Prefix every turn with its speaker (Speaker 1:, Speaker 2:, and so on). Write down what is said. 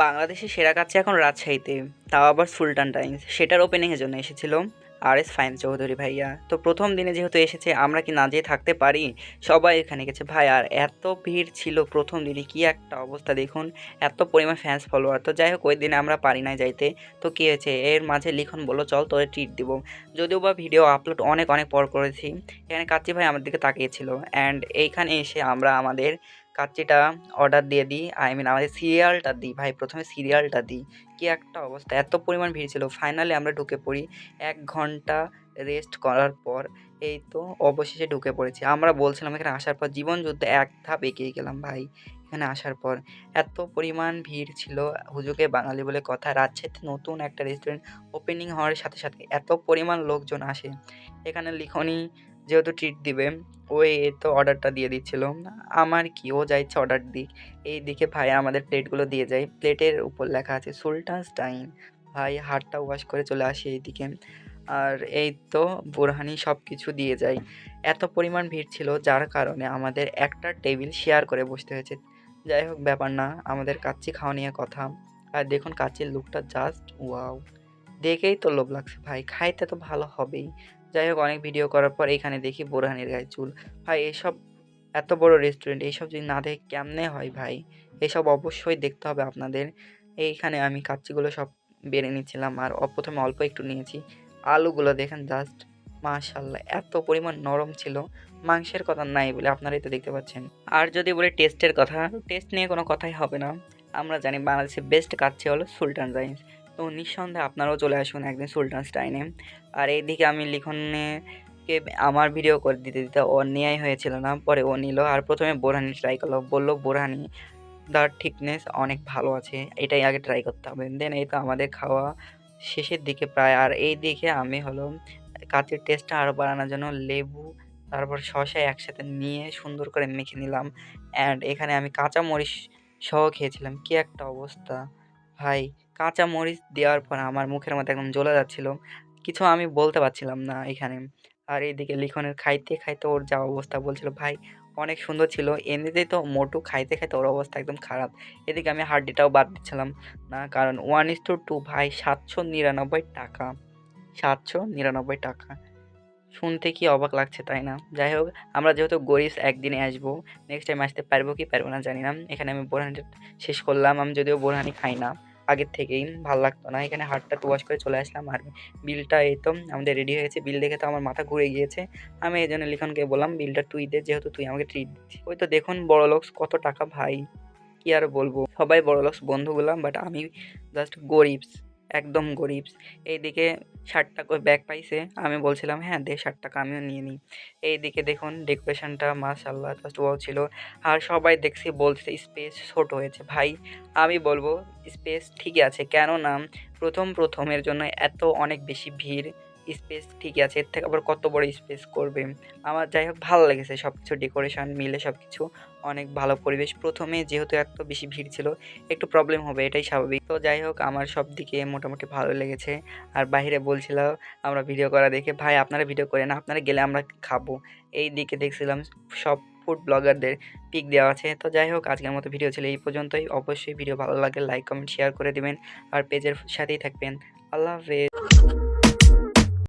Speaker 1: বাংলাদেশের সেরা কাচ্চি এখন রাজশাহীতে, তাও আবার সুলতান টাইমস। সেটার ওপেনিংয়ের জন্য এসেছিল RS ফাহিম চৌধুরী ভাইয়া। তো প্রথম দিনে যেহেতু এসেছে, আমরা কি না যেয়ে থাকতে পারি? সবাই এখানে গেছে ভাই। আর এত ভিড় ছিল প্রথম দিনে, কি একটা অবস্থা দেখুন, এত পরিমাণ ফ্যান্স ফলোয়ার। তো যাই হোক, ওই দিনে আমরা পারি না যাইতে। তো কী হয়েছে, এর মাঝে লিখন বললো চল তোরে ট্রিট দিব। যদিও বা ভিডিও আপলোড অনেক অনেক পর করেছি। এখানে কাচ্চি ভাই আমার দিকে তাকিয়েছিল, অ্যান্ড এইখানে এসে আমরা আমাদের কাচ্চিটা অর্ডার দিয়ে দিই। আমাদের সিরিয়ালটা দিই ভাই, প্রথমে সিরিয়ালটা দিই। কি একটা অবস্থা, এত পরিমাণ ভিড় ছিল। ফাইনালি আমরা ঢুকে পড়ি 1 ঘন্টা রেস্ট করার পর। এই তো অবশেষে ঢুকে পড়েছি। আমরা বলছিলাম এখানে আসার পর জীবন যুদ্ধে এক ধাপ এগিয়ে গেলাম ভাই। এখানে আসার পর এত পরিমাণ ভিড় ছিল, হুজুগে বাঙালি বলে কথা। রাজশাহীতে নতুন একটা রেস্টুরেন্ট ওপেনিং হওয়ার সাথে সাথে এত পরিমাণ লোকজন আসে। এখানে লিখনই যেহেতু ট্রিট দিবে, ওই তো অর্ডারটা দিয়ে দিচ্ছিল। আমার কি, ও যা ইচ্ছা অর্ডার দিক। এইদিকে ভাই আমাদের প্লেটগুলো দিয়ে যায়। প্লেটের উপর লেখা আছে সুলতানস ডাইন। ভাই হাতটা ওয়াশ করে চলে আসি এইদিকে। আর এই তো বোরহানি সব কিছু দিয়ে যায়। এত পরিমাণ ভিড় ছিল যার কারণে আমাদের একটা টেবিল শেয়ার করে বসতে হয়েছে। যাই হোক, ব্যাপার না, আমাদের কাচ্চি খাওয়া নিয়ে কথা। আর দেখুন কাচ্চির লুকটা জাস্ট ওয়াও, দেখেই তো লোভ লাগছে ভাই, খাইতে তো ভালো হবেই। যাই হোক, অনেক ভিডিও করার পর এখানে দেখি বোরহানির গায়ে চুল। ভাই এসব, এত বড় রেস্টুরেন্ট, এইসব যদি না দেখে কেমনে হয় ভাই? এসব অবশ্যই দেখতে হবে আপনাদের। এইখানে আমি কাচ্চিগুলো সব বেড়ে নিচ্ছিলাম, আর প্রথমে অল্প একটু নিয়েছি। আলুগুলো দেখেন জাস্ট, মাশাল্লাহ এত পরিমাণ নরম ছিল। মাংসের কথা নাই বলে আপনারাই তো দেখতে পাচ্ছেন। আর যদি বলি টেস্টের কথা, টেস্ট নিয়ে কোনো কথাই হবে না। আমরা জানি বাংলাদেশের বেস্ট কাচ্চি হলো সুলতান ডাইন। তো নিঃসন্দেহে আপনারাও চলে আসুন একদিন সুলতান ডাইনে। আর এইদিকে আমি লিখনে কে আমার ভিডিও করে দিতে দিতে ওর নেয়াই হয়েছিল না, পরে ও নিল। আর প্রথমে বোরহানি ট্রাই করলো, বললো বোরহানি তার থিকনেস অনেক ভালো আছে, এটাই আগে ট্রাই করতে হবে। দেন এই তো আমাদের খাওয়া শেষের দিকে প্রায়। আর এই দিকে আমি হলো কাচ্চির টেস্টটা আরও বাড়ানোর জন্য লেবু তারপর শসা একসাথে নিয়ে সুন্দর করে মেখে নিলাম। অ্যান্ড এখানে আমি কাঁচামরিচ সহ খেয়েছিলাম। কি একটা অবস্থা ভাই, কাঁচামরিচ দেওয়ার পর আমার মুখের মধ্যে একদম জ্বলে যাচ্ছিল, কিছু আমি বলতে পারছিলাম না এখানে। আর এইদিকে লিখনের খাইতে খাইতে ওর যা অবস্থা, বলছিল ভাই অনেক সুন্দর ছিল। এমনিতেই তো মোটু খাইতে খাইতে ওর অবস্থা একদম খারাপ। এদিকে আমি হাড্ডিটাও বাদ দিচ্ছিলাম না, কারণ 1:2 ভাই, 799 টাকা। 799 টাকা শুনতে কি অবাক লাগছে, তাই না? যাই হোক, আমরা যেহেতু গরিব, একদিনে আসবো, নেক্সট টাইম আসতে পারবো কি পারবো না জানি না। এখানে আমি বোরহানিটা শেষ করলাম। আমি যদিও বোরহানি খাই না আগের থেকেই, ভাল লাগতো না। এখানে হাতটা ওয়াশ করে চলে আসলাম। আর বিলটা এই তো আমাদের রেডি হয়ে গেছে। বিল দেখে তো আমার মাথা ঘুরে গিয়েছে। আমি এই জন্য লিখনকে বললাম বিলটা তুই দে, যেহেতু তুই আমাকে ট্রিট দিচ্ছিস। ওই তো দেখুন বড়লোকস কত টাকা ভাই, কি আর বলবো, সবাই বড়লোকস বন্ধুগুলা, বাট আমি জাস্ট গরিবস, একদম গরিবস। এইদিকে 60 টাকা করে ব্যাগ পাইছে। আমি বলছিলাম হ্যাঁ দে 60 টাকা, আমিও নিয়ে নিই। এইদিকে দেখুন ডেকোরেশনটা মাশাল্লাহ জাস্ট ওয়াও ছিল। আর সবাই দেখছি বলছে স্পেস ছোট হয়েছে। ভাই আমি বলবো স্পেস ঠিকই আছে, কেননা প্রথমের জন্য এত অনেক বেশি ভিড়। স্পেস ঠিকই আছে, এর থেকে আবার কত বড় স্পেস করবে। আমার যাই হোক ভালো লেগেছে সব কিছু, ডেকোরেশন মিলে সব কিছু অনেক ভালো পরিবেশ। প্রথমে যেহেতু এত বেশি ভিড় ছিল, একটু প্রবলেম হবে, এটাই স্বাভাবিক। তো যাই হোক, আমার সব দিকে মোটামুটি ভালো লেগেছে। আর বাইরে বলছিল আমরা ভিডিও করা দেখে, ভাই আপনারা ভিডিও করেন না, আপনারা গেলে আমরা খাবো। এই দিকে দেখছিলাম সব ফুড ব্লগারদের পিক দেওয়া আছে। তো যাই হোক, আজকের মতো ভিডিও ছিল এই পর্যন্তই। অবশ্যই ভিডিও ভালো লাগলে লাইক কমেন্ট শেয়ার করে দিবেন, আর পেজের সাথেই থাকবেন। আল্লাহ হাফেজ।